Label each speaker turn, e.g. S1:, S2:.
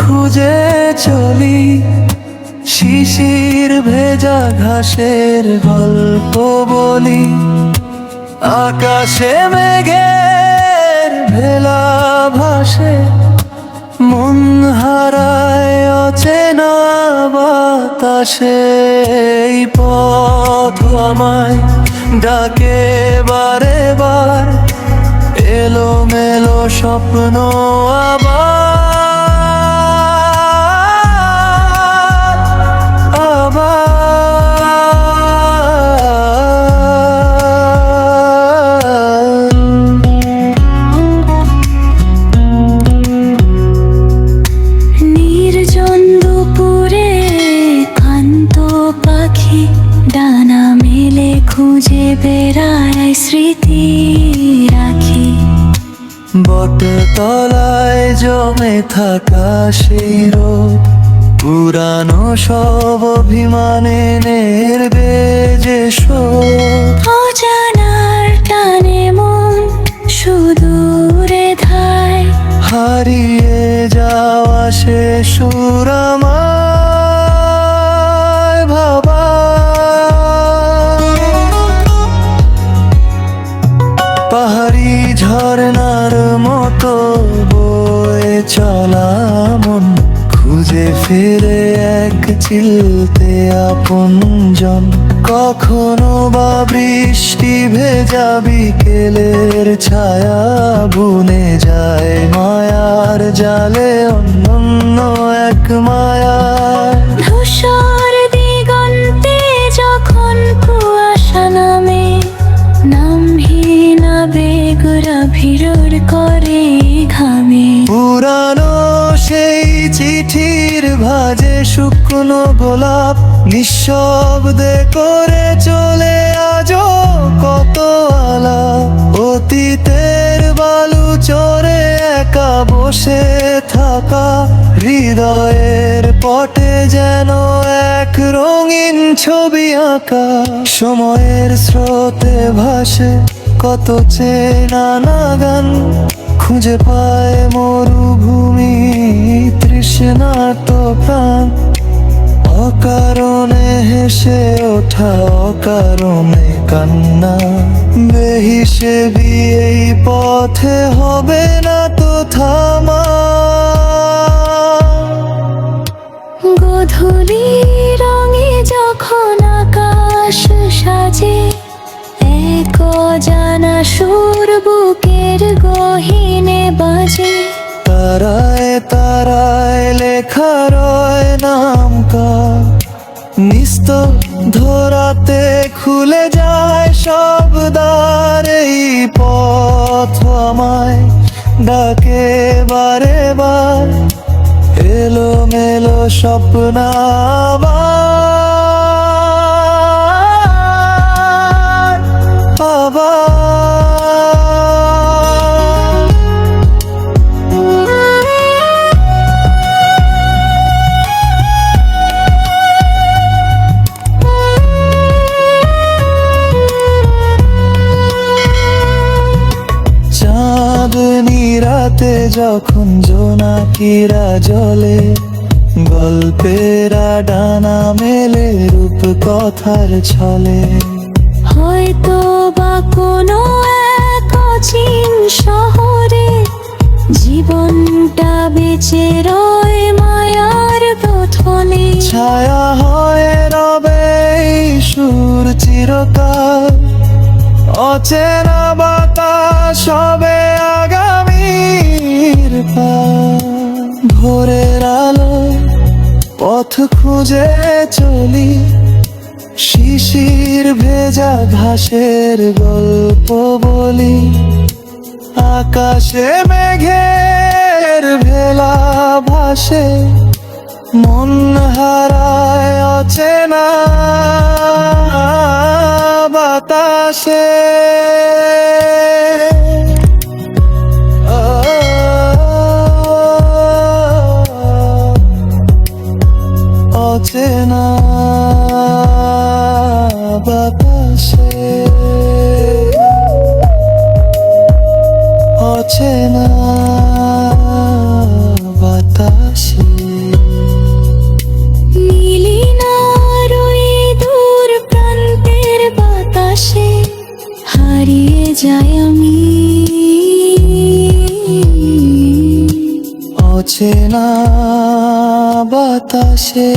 S1: খুঁজে চলি, শিশির ভেজা ঘাসের গল্প বলি। আকাশে মেঘের ভেলা ভাসে, মন হারায় অচেনা বাতাসে। এই পথ আমায় ডাকে বারে বার, এলো মেলো স্বপ্ন আবার।
S2: নির্জন দুপুরে কান্ত পাখি ডানা মেলে খুঁজে বেড়ায় স্মৃতি রাখি।
S1: বটতলায় জমে থাকা সেই রোদ, পুরানো সব অভিমানে নেড়বে যে শোধ।
S2: অজানার টানে মন সুদূরে ধায়,
S1: হারিয়ে যাওয়া সে সুর আমায় ভাবা। পাহাড়ি ঝর্ণার মতো বয়ে চলা মন, খুঁজে ফিরে এক চিলতে আপনজন। কখনো বা বৃষ্টি ভেজা বিকেলের ছায়া বুনে যায় মায়ার জালে, অনন্য এক মায়া।
S2: ধূসর দিগন্তে যখন কুয়াশা নামে, নামহীন বেগুরা ভিড় করে ঘামে।
S1: পুরানো সেই চিঠির ভাজে শুকনো গোলাপ, নিঃশব্দে করে চলে আজও কত আলাপ। অতীতের বালু চরে একা বসে থাকা, হৃদয়ের পটে যেন এক রঙিন ছবি আঁকা। সময়ের স্রোতে ভাসে কত চেনা না গান, খুঁজে পায় মরুভূমি তৃষ্ণার্ত প্রাণ। অকারণে হেসে ওঠা, অকারণে কান্না, বেহিসেবি এই পথে হবে না তো থামা।
S2: গোধূলি রঙে যখন আকাশ সাজে, এক অজানা সুর বুকের গহীনে বাজে।
S1: তারায় তারায় লেখা রয় নাম কার, নিস্তব্ধরাতে খুলে যায় সব দ্বার। এই পথ আমায় ডাকে বারে বার, এলো মেলো স্বপ্ন আবার আবার। চাঁদনি রাতে যখন জোনাকিরা জ্বলে, গল্পের ডানা মেলে রূপ কথার ছলে।
S2: হয়তো বা কোনো এক অচিন শহরে, জীবনটা বেঁচে রয় মায়ার প্রথনে।
S1: ছায়া হয়ে রবে এই সুর চিরকাল, অচেনা বাতাস হবে আগামীর পাল। ভোরের আলো পথ খুঁজে চলি, শিশির ভেজা ঘাসের গল্প বলি। আকাশে মেঘের ভেলা ভাসে, মন হারায় অচেনা বাতাসে। অচেনা বাতাসে, অচেনা বাতাসে।
S2: যাই আমি।
S1: অচেনা বাতাসে